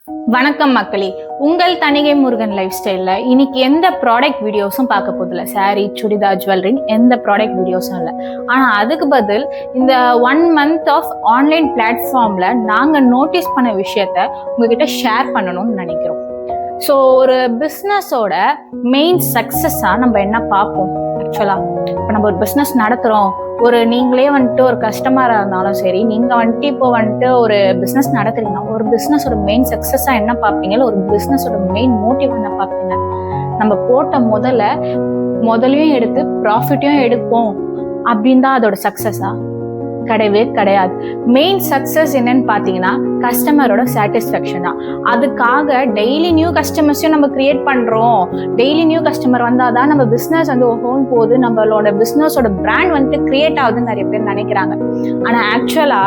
வணக்கம் மக்களே, உங்கள் தணிகை முருகன் லைஃப் ஸ்டைல்ல இன்னைக்கு எந்த ப்ராடக்ட் வீடியோஸும் பார்க்க போதில்ல. சாரி, சுடிதார், ஜுவல்லரி எந்த ப்ராடக்ட் வீடியோஸும் இல்லை. ஆனா அதுக்கு பதில் இந்த 1 month ஆஃப் ஆன்லைன் பிளாட்ஃபார்ம்ல நாங்க நோட்டீஸ் பண்ண விஷயத்த உங்ககிட்ட ஷேர் பண்ணணும்னு நினைக்கிறோம். ஸோ ஒரு பிஸ்னஸோட மெயின் சக்சஸா நம்ம என்ன பார்ப்போம்? ஆக்சுவலா இப்போ நம்ம ஒரு பிஸ்னஸ் நடத்துறோம், நீங்களே வந்துட்டு ஒரு கஸ்டமரா இருந்தாலும் சரி, நீங்க வந்துட்டு இப்போ வந்துட்டு ஒரு பிசினஸ் நடத்துறீங்கன்னா ஒரு பிசினஸோட மெயின் சக்சஸா என்ன பார்ப்பீங்க? ஒரு பிசினஸோட மெயின் மோட்டிவ் என்ன பார்ப்பீங்க? நம்ம போட்ட முதலையும் எடுத்து ப்ராஃபிட்டையும் எடுப்போம் அப்படின்னு தான் அதோட சக்சஸா? கிடையவே கிடையாது. மெயின் சக்சஸ் என்னன்னு பாத்தீங்கன்னா கஸ்டமரோட சாட்டிஸ்ஃபேக்ஷன் தான். அதுக்காக டெய்லி நியூ கஸ்டமர்ஸையும் நம்ம கிரியேட் பண்றோம். டெய்லி நியூ கஸ்டமர் வந்தாதான் நம்ம பிசினஸ் ஓன் போது, நம்மளோட பிசினஸோட பிராண்ட் கிரியேட் ஆகுதுன்னு நிறைய பேர் நினைக்கிறாங்க. ஆனா ஆக்சுவலா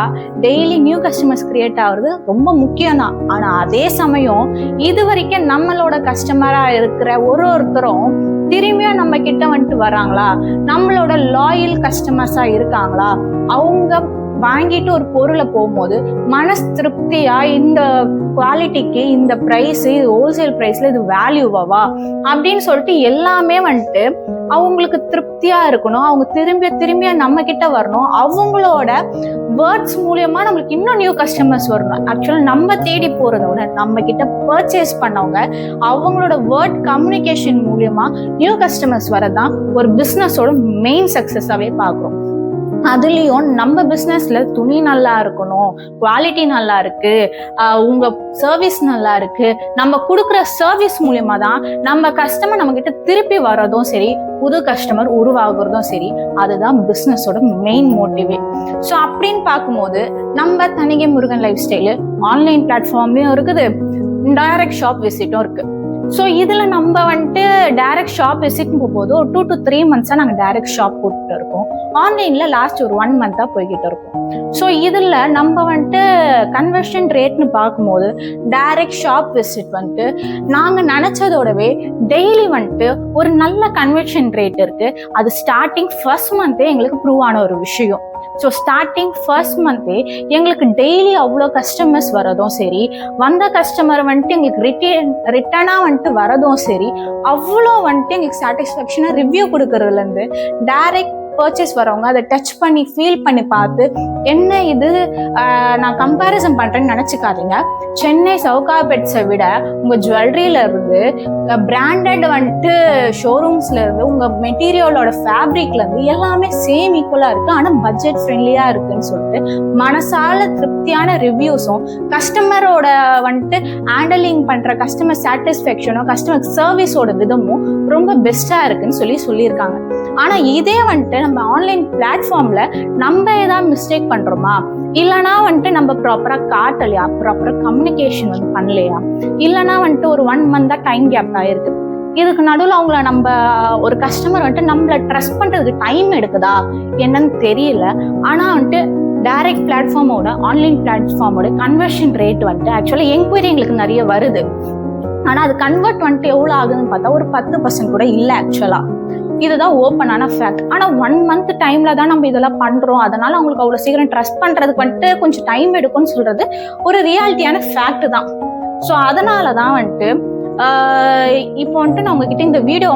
டெய்லி நியூ கஸ்டமர்ஸ் கிரியேட் ஆகுறது ரொம்ப முக்கியம் தான். ஆனா அதே சமயம் இது வரைக்கும் நம்மளோட கஸ்டமரா இருக்கிற ஒருத்தரும் திரும்பியும் நம்ம கிட்ட வராங்களா, நம்மளோட லாயல் கஸ்டமர்ஸா இருக்காங்களா, அவங்க வாங்கிட்டு ஒரு பொருளை போகும்போது மனசு திருப்தியா இந்த குவாலிட்டிக்கு இந்த பிரைஸ், இது ஹோல்சேல் பிரைஸ்ல இது வேல்யூவா அப்படின்னு சொல்லிட்டு எல்லாமே அவங்களுக்கு திருப்தியா இருக்கணும். அவங்க திரும்பிய நம்ம கிட்ட வரணும். அவங்களோட வேர்ட்ஸ் மூலியமா நம்மளுக்கு இன்னும் நியூ கஸ்டமர்ஸ் வரணும். ஆக்சுவலா நம்ம தேடி போறதோட நம்ம கிட்ட பர்ச்சேஸ் பண்ணவங்க அவங்களோட வேர்ட் கம்யூனிகேஷன் மூலியமா நியூ கஸ்டமர்ஸ் வரதான் ஒரு பிசினஸோட மெயின் சக்சஸாவே பாக்குறோம். அதுலயும் நம்ம பிசினஸ்ல துணி நல்லா இருக்கணும், குவாலிட்டி நல்லா இருக்கு, உங்க சர்வீஸ் நல்லா இருக்கு, நம்ம கொடுக்குற சர்வீஸ் மூலியமா தான் நம்ம கஸ்டமர் நம்ம கிட்ட திருப்பி வர்றதும் சரி, புது கஸ்டமர் உருவாகுறதும் சரி, அதுதான் பிசினஸோட மெயின் மோட்டிவே. ஸோ அப்படின்னு பார்க்கும்போது நம்ம Thanigai Murugan life style online பிளாட்ஃபார்ம்லயும் இருக்குது, டைரக்ட் ஷாப் விசிட்டும் இருக்கு. ஸோ இதுல நம்ம டைரக்ட் ஷாப் விசிட் போகும்போது ஒரு 2 to 3 months நாங்க டைரக்ட் ஷாப் போட்டுட்டு இருக்கோம். ஆன்லைன்ல லாஸ்ட் ஒரு 1 month போய்கிட்டு இருக்கோம். ஸோ இதுல நம்ம கன்வர்ஷன் ரேட்னு பார்க்கும்போது டைரக்ட் ஷாப் விசிட் நாங்க நினைச்சதோடவே டெய்லி ஒரு நல்ல கன்வர்ஷன் ரேட் இருக்கு. அது ஸ்டார்டிங் ஃபர்ஸ்ட் மந்தே எங்களுக்கு ப்ரூவ் ஆன ஒரு விஷயம். ஸோ ஸ்டார்டிங் ஃபர்ஸ்ட் மந்தே எங்களுக்கு டெய்லி அவ்வளோ கஸ்டமர்ஸ் வரதும் சரி, வந்த கஸ்டமர் எங்களுக்கு ரிட்டர்னா வரதும் சரி, அவ்வளோ எங்களுக்கு சாட்டிஸ்ஃபேக்ஷனா ரிவ்யூ கொடுக்கறதுலேருந்து டைரக்ட் பர்ச்சேஸ் வரவங்க அதை டச் பண்ணி ஃபீல் பண்ணி பார்த்து என்ன இது நான் கம்பேரிசன் பண்றேன்னு நினைச்சுக்காதீங்க. சென்னை சவுகாபெட்ஸை விட உங்க ஜுவல்லரியில இருந்து, பிராண்டட் ஷோரூம்ஸ்ல இருந்து, உங்க மெட்டீரியலோட ஃபேப்ரிக்ல இருந்து எல்லாமே சேம் ஈக்குவலா இருக்கு. ஆனா பட்ஜெட் ஃப்ரெண்ட்லியா இருக்குன்னு சொல்லிட்டு மனசால திருப்தியான ரிவ்யூஸும், கஸ்டமரோட ஹேண்டலிங் பண்ற கஸ்டமர் சாட்டிஸ்ஃபேக்ஷனும், கஸ்டமர் சர்வீஸோட விதமும் ரொம்ப பெஸ்டா இருக்குன்னு சொல்லியிருக்காங்க. ஆனா இதே நம்ம ஆன்லைன் பிளாட்ஃபார்ம்ல நம்ம ஏதாவது மிஸ்டேக் பண்றோமா, இல்லைன்னா நம்ம ப்ராப்பரா காட்டலையா, ப்ராப்பரா கம்யூனிகேஷன் பண்ணலையா, இல்லைன்னா ஒரு 1 month டைம் கேப் ஆயிருக்கு. இதுக்கு நடுவில் அவங்கள நம்ம ஒரு கஸ்டமர் நம்மள ட்ரஸ்ட் பண்றதுக்கு டைம் எடுக்குதா என்னன்னு தெரியல. ஆனா டைரக்ட் பிளாட்ஃபார்மோட ஆன்லைன் பிளாட்ஃபார்மோட கன்வர்ஷன் ரேட் ஆக்சுவலா என்கொயரி எங்களுக்கு நிறைய வருது. ஆனா அது கன்வெர்ட் எவ்வளவு ஆகுதுன்னு பார்த்தா ஒரு 10% கூட இல்லை ஆக்சுவலா. இதுதான் ஓப்பனான ஃபேக்ட். ஆனா 1 month டைம்ல தான் நம்ம இதெல்லாம் பண்றோம், அதனால அவங்களுக்கு அவ்வளவு சீக்கிரம் ட்ரஸ்ட் பண்றதுக்கு கொஞ்சம் டைம் எடுக்கும்னு சொல்றது ஒரு ரியாலிட்டியான ஃபேக்ட் தான். ஸோ அதனாலதான் இப்போ நான் உங்ககிட்ட இந்த வீடியோ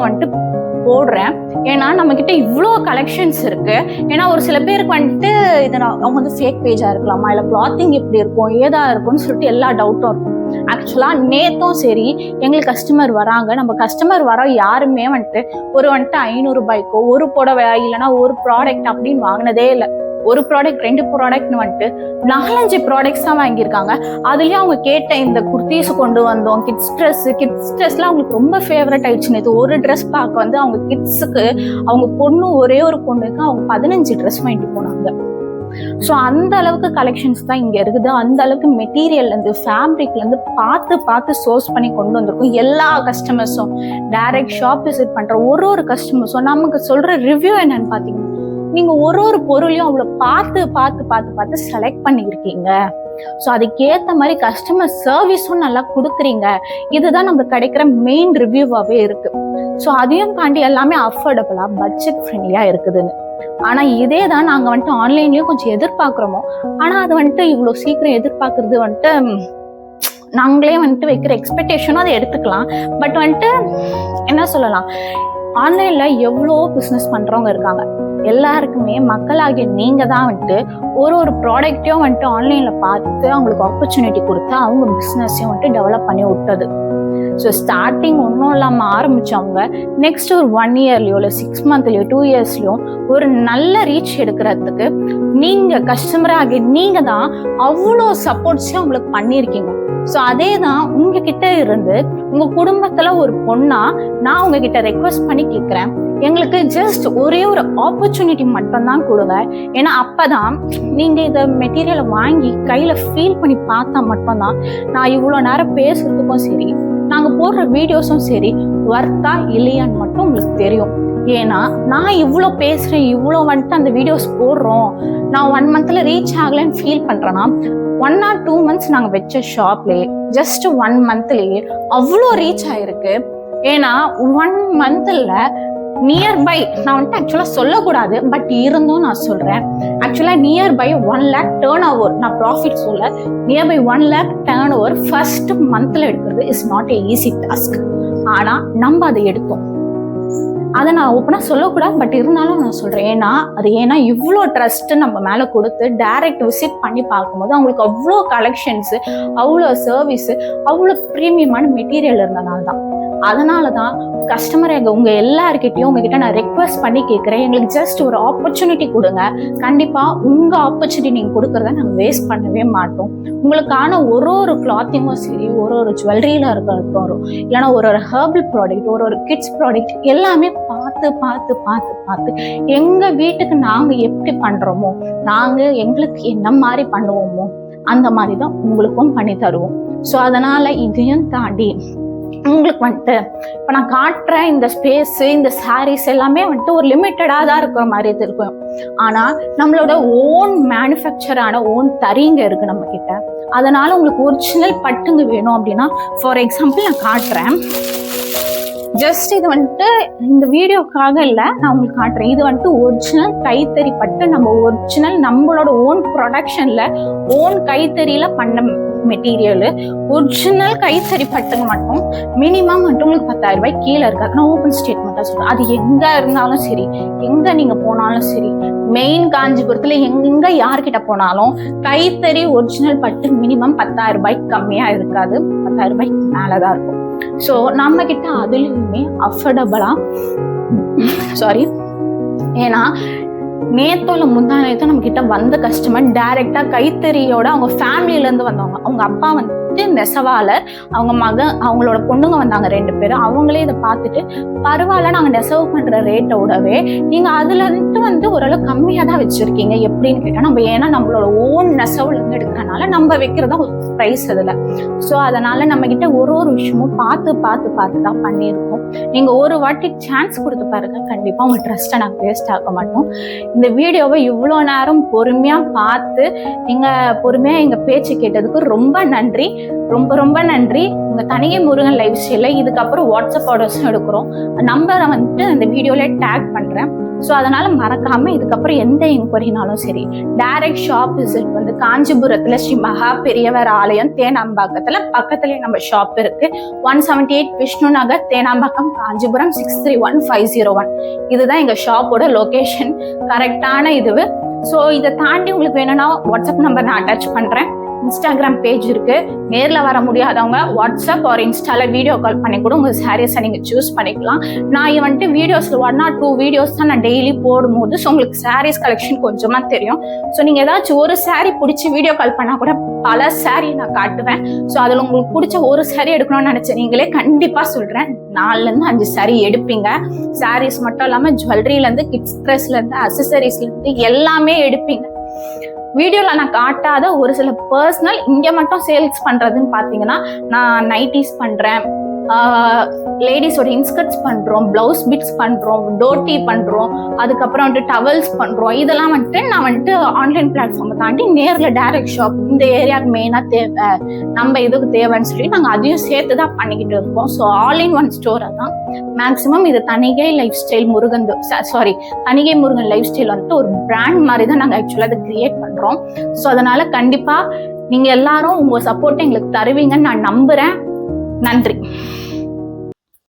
போடுறேன். ஏன்னா நம்ம கிட்ட இவ்வளோ கலெக்ஷன்ஸ் இருக்கு. ஏன்னா ஒரு சில பேருக்கு இது அவங்க ஃபேக் பேஜா இருக்கலாமா, இல்லை கிளாத்திங் எப்படி இருக்கும், ஏதா இருக்கும்னு சொல்லிட்டு எல்லா டவுட்டும் இருக்கும். ஆக்சுவலா நேத்தும் சரி எங்களுக்கு கஸ்டமர் வராங்க. நம்ம கஸ்டமர் வர யாருமே ஒரு 500 ரூபாய்க்கோ ஒரு புடவை இல்லைன்னா ஒரு ப்ராடக்ட் அப்படின்னு வாங்கினதே இல்லை. ஒரு ப்ராடக்ட் 2 ப்ராடக்ட்னு 4-5 ப்ராடக்ட்ஸ் தான் வாங்கியிருக்காங்க. அதுலயும் அவங்க கேட்ட இந்த குர்த்தீஸ் கொண்டு வந்தோம், கிட்ஸ் ட்ரெஸ்லாம் அவங்களுக்கு ரொம்ப ஃபேவரட் ஆயிடுச்சு. நேற்று ஒரு ட்ரெஸ் பார்க்க அவங்க கிட்ஸுக்கு, அவங்க பொண்ணு ஒரே ஒரு பொண்ணுக்கு அவங்க 15 ட்ரெஸ் வாங்கிட்டு போனாங்க. ஸோ அந்த அளவுக்கு கலெக்ஷன்ஸ் தான் இங்க இருக்குது. அந்த அளவுக்கு மெட்டீரியல்ல இருந்து, ஃபேப்ரிக்ல இருந்து பார்த்து சோர்ஸ் பண்ணி கொண்டு வந்திருக்கும். எல்லா கஸ்டமர்ஸும் டைரக்ட் ஷாப் விசிட் பண்ற ஒரு கஸ்டமர்ஸும் நமக்கு சொல்ற ரிவ்யூ என்னன்னு பாத்தீங்கன்னா, நீங்க ஒரு பொருளையும் அவ்வளவு பார்த்து செலக்ட் பண்ணிருக்கீங்க. ஸோ அதுக்கேற்ற மாதிரி கஸ்டமர் சர்வீஸும் நல்லா கொடுக்குறீங்க. இதுதான் நம்ம கிடைக்கிற மெயின் ரிவ்யூவாகவே இருக்கு. ஸோ அதையும் தாண்டி எல்லாமே அஃபோர்டபுளா, பட்ஜெட் ஃப்ரெண்ட்லியா இருக்குதுன்னு. ஆனா இதே தான் நாங்க ஆன்லைன்லயும் கொஞ்சம் எதிர்பார்க்கிறோமோ, ஆனா அது இவ்வளவு சீக்கிரம் எதிர்பார்க்கறது நாங்களே வந்துட்டு வைக்கிற எக்ஸ்பெக்டேஷனும் அதை எடுத்துக்கலாம். பட் வந்துட்டு என்ன சொல்லலாம், ஆன்லைனில் எவ்வளோ பிஸ்னஸ் பண்ணுறவங்க இருக்காங்க. எல்லாருக்குமே மக்களாகிய நீங்கள் தான் வந்துட்டு ஒரு ப்ராடக்டையும் வந்துட்டு ஆன்லைனில் பார்த்து அவங்களுக்கு ஆப்பர்ச்சுனிட்டி கொடுத்து அவங்க பிஸ்னஸையும் வந்துட்டு டெவலப் பண்ணி விட்டது. ஸோ ஸ்டார்டிங் ஒன்றும் இல்லாமல் ஆரம்பித்தவங்க நெக்ஸ்ட் ஒரு 1 இயர்லையோ இல்லை 6 மந்த்லையோ 2 இயர்ஸ்லையோ ஒரு நல்ல ரீச் எடுக்கிறதுக்கு நீங்கள் கஸ்டமராகி நீங்கள் தான் அவ்வளோ சப்போர்ட்ஸையும் அவங்களுக்கு பண்ணியிருக்கீங்க. ஸோ அதே தான் உங்ககிட்ட இருந்து உங்கள் குடும்பத்தில் ஒரு பொண்ணா நான் உங்ககிட்ட ரெக்வஸ்ட் பண்ணி கேட்குறேன், எங்களுக்கு ஜஸ்ட் ஒரே ஒரு ஆப்பர்ச்சுனிட்டி மட்டும்தான் கொடுங்க. ஏன்னா அப்போதான் நீங்கள் இதை மெட்டீரியலை வாங்கி கையில் ஃபீல் பண்ணி பார்த்தா மட்டும்தான் நான் இவ்வளோ நேரம் பேசுறதுக்கும் சரி, நாங்கள் போடுற வீடியோஸும் சரி ஒர்த்தா இல்லையான்னு மட்டும் உங்களுக்கு தெரியும். ஏன்னா நான் இவ்வளோ பேசுகிறேன், இவ்வளோ வந்துட்டு அந்த வீடியோஸ் போடுறோம், நான் 1 மந்த்தில் ரீச் ஆகலைன்னு ஃபீல் பண்ணுறேன்னா 1 or 2 months நாங்கள் வச்ச ஷாப்லேயே ஜஸ்ட் 1 மந்த்லேயே அவ்வளோ ரீச் ஆகிருக்கு. ஏன்னா 1 மந்த்தில் நியர்பை, நான் வந்துட்டு ஆக்சுவலாக சொல்லக்கூடாது, பட் இருந்தும் நான் சொல்கிறேன், ஆக்சுவலாக நியர்பை 1 lakh டேர்ன் ஓவர், நான் ப்ராஃபிட் சொல்ல, nearby 1 lakh turn over first மந்த்தில் எடுக்கிறது is not a easy task. ஆனால் நம்ம அதை எடுத்தோம். அதை நான் ஓப்பனாக சொல்லக்கூடாது, பட் இருந்தாலும் நான் சொல்கிறேன். ஏன்னா இவ்வளோ ட்ரஸ்ட்டு நம்ம மேலே கொடுத்து டைரக்ட் விசிட் பண்ணி பார்க்கும்போது அவங்களுக்கு அவ்வளோ கலெக்ஷன்ஸு, அவ்வளோ சர்வீஸு, அவ்வளோ ப்ரீமியமான மெட்டீரியல் இருந்தனால தான். அதனால தான் கஸ்டமர் உங்கள் எல்லாருக்கிட்டையும் உங்ககிட்ட நான் ரெக்வஸ்ட் பண்ணி கேட்குறேன், எங்களுக்கு ஜஸ்ட் ஒரு ஆப்பர்ச்சுனிட்டி கொடுங்க. கண்டிப்பாக உங்கள் ஆப்பர்ச்சுனிட்டி நீங்கள் கொடுக்குறத நாங்கள் வேஸ்ட் பண்ணவே மாட்டோம். உங்களுக்கான ஒரு கிளாத்திங்கும் சரி, ஒரு ஜுவல்லரியில் இருக்கட்டும், இல்லைன்னா ஒரு ஹெர்பல் ப்ராடக்ட், ஒரு கிட்ஸ் ப்ராடக்ட் எல்லாமே பார்த்து பார்த்து பார்த்து பார்த்து எங்கள் வீட்டுக்கு நாங்கள் எப்படி பண்ணுறோமோ, நாங்கள் எங்களுக்கு என்ன மாதிரி பண்ணுவோமோ அந்த மாதிரி தான் உங்களுக்கும் பண்ணி தருவோம். ஸோ அதனால் இதையும் தாண்டி உங்களுக்கு வந்துட்டு இப்போ நான் காட்டுற இந்த ஸ்பேஸு, இந்த சாரீஸ் எல்லாமே வந்துட்டு ஒரு லிமிட்டடாக தான் இருக்கிற மாதிரி இது இருக்கும். ஆனால் நம்மளோட ஓன் மேனுஃபேக்சரான ஓன் தறிங்க இருக்குது நம்மக்கிட்ட. அதனால் உங்களுக்கு ஒரிஜினல் பட்டுங்க வேணும் அப்படின்னா, ஃபார் எக்ஸாம்பிள் நான் காட்டுறேன். ஜஸ்ட் இது வந்துட்டு இந்த வீடியோக்காக இல்லை, நான் உங்களுக்கு காட்டுறேன். இது வந்துட்டு ஒரிஜினல் கைத்தறி பட்டு, நம்ம ஒரிஜினல் நம்மளோட ஓன் ப்ரொடக்ஷனில் ஓன் கைத்தறியில் பண்ண மெட்டீரியல். ஒரிஜினல் கைத்தறி பட்டுங்க மட்டும் மினிமம் வந்துட்டு உங்களுக்கு 10,000 ரூபாய் கீழே இருக்காது. நான் ஓப்பன் ஸ்டேட்மெண்ட்டாக சொல்கிறேன். அது எங்கே இருந்தாலும் சரி, எங்கே நீங்கள் போனாலும் சரி, மெயின் காஞ்சிபுரத்தில் எங்கே யார்கிட்ட போனாலும் கைத்தறி ஒரிஜினல் பட்டு மினிமம் 10,000 ரூபாய்க்கு கம்மியாக இருக்காது, 10,000 ரூபாய்க்கு மேலே தான் இருக்கும். ஸோ நம்ம கிட்ட அதுலேயுமே அஃபோர்டபுளாக ஏன்னா நேத்தோல முந்தானேத்தோ நம்ம கிட்ட வந்த கஸ்டமர் டைரக்டா கைத்தறியோட அவங்க ஃபேமிலியிலேருந்து வந்தவங்க. அவங்க அப்பா வந்துட்டு நெசவாளர், அவங்களோட பொண்ணுங்க வந்தாங்க 2 பேரும். அவங்களே இதை பார்த்துட்டு பரவாயில்ல, நாங்கள் நெசவு பண்ணுற ரேட்டோடவே நீங்கள் அதுல இருந்து ஓரளவு கம்மியாக தான் வச்சுருக்கீங்க எப்படின்னு கேட்டால், ஏன்னா நம்மளோட ஓன் நெசவுலேருந்து எடுக்கிறனால நம்ம வைக்கிறதா ஒரு ப்ரைஸ் அதில். ஸோ அதனால் நம்மக்கிட்ட ஒரு விஷயமும் பார்த்து பார்த்து பார்த்து தான் பண்ணியிருக்கோம். நீங்கள் ஒரு வாட்டி சான்ஸ் கொடுத்து பாருங்க, கண்டிப்பாக உங்கள் ட்ரஸ்ட்டை நாங்கள் வேஸ்ட் ஆக மாட்டோம். இந்த வீடியோவை இவ்வளோ நேரம் பொறுமையாக பார்த்து நீங்கள் பொறுமையாக எங்கள் பேச்சு கேட்டதுக்கு ரொம்ப நன்றி, ரொம்ப நன்றி. உங்கள் தனிகை முருகன் லைஃப் ஸ்டைலில் இதுக்கப்புறம் வாட்ஸ்அப் ஆர்டர்ஸும் எடுக்கிறோம். நம்பரை வந்துட்டு அந்த வீடியோவில் டேக் பண்ணுறேன். ஸோ அதனால் மறக்காமல் இதுக்கப்புறம் எந்த என்கொயரினாலும் சரி, டைரக்ட் ஷாப் விசிட் வந்து காஞ்சிபுரத்தில் ஸ்ரீ மகா பெரியவர் ஆலயம் தேனாம்பாக்கத்தில் பக்கத்துலேயே நம்ம ஷாப் இருக்குது. 178 விஷ்ணு நகர், தேனாம்பாக்கம், காஞ்சிபுரம் 631501. இதுதான் எங்கள் ஷாப்போட லொக்கேஷன், கரெக்டான இதுவு. ஸோ இதை தாண்டி உங்களுக்கு வேணும்னா வாட்ஸ்அப் நம்பர் நான் அட்டாச் பண்ணுறேன். இன்ஸ்டாகிராம் பேஜ் இருக்கு. நேரில் வர முடியாதவங்க வாட்ஸ்அப் ஒரு இன்ஸ்டால வீடியோ கால் பண்ணி கூட உங்கள் சாரீஸை நீங்கள் சூஸ் பண்ணிக்கலாம். நான் வந்துட்டு வீடியோஸில் 1 or 2 வீடியோஸ் தான் நான் டெய்லி போடும்போது, ஸோ உங்களுக்கு சாரீஸ் கலெக்ஷன் கொஞ்சமாக தெரியும். ஸோ நீங்கள் ஏதாச்சும் ஒரு சாரீ பிடிச்சி வீடியோ கால் பண்ணால் கூட பல சாரீ நான் காட்டுவேன். ஸோ அதில் உங்களுக்கு பிடிச்ச ஒரு சாரீ எடுக்கணும்னு நினச்சேன் நீங்களே கண்டிப்பாக சொல்கிறேன் 4 to 5 சாரீ எடுப்பீங்க. சாரீஸ் மட்டும் இல்லாமல் ஜுவல்லரியிலேருந்து, கிட்ஸ் ட்ரெஸ்லேருந்து, அசசரிஸ்லேருந்து எல்லாமே எடுப்பீங்க. வீடியோவில் நான் காட்டாத ஒரு சில பர்சனல் இங்கே மட்டும் சேல்ஸ் பண்ணுறதுன்னு பார்த்தீங்கன்னா, நான் நைட்டிஸ் பண்ணுறேன், லேடிஸோட இன்ஸ்கர்ட்ஸ் பண்ணுறோம், ப்ளவுஸ் பிட்ஸ் பண்ணுறோம், டோட்டி பண்ணுறோம், அதுக்கப்புறம் வந்துட்டு டவல்ஸ் பண்ணுறோம். இதெல்லாம் வந்துட்டு நான் வந்துட்டு ஆன்லைன் பிளாட்ஃபார்மை தாண்டி நேரில் டைரக்ட் ஷாப் இந்த ஏரியாவுக்கு மெயினாக தேவை, நம்ம இதுக்கு தேவைன்னு சொல்லி நாங்கள் அதையும் சேர்த்து தான் பண்ணிக்கிட்டு இருக்கோம். ஸோ ஆல் இன் ஒன் ஸ்டோராக தான் மேக்ஸிமம் இது Thanigai life style Murugan Thanigai Murugan life style வந்துட்டு ஒரு பிராண்ட் மாதிரி தான் நாங்கள் ஆக்சுவலாக அதை கிரியேட் பண்ணுறோம். ஸோ அதனால் கண்டிப்பாக நீங்க எல்லாரும் உங்க சப்போர்ட்டை எங்களுக்கு தருவீங்கன்னு நான் நம்புறேன். நன்றி.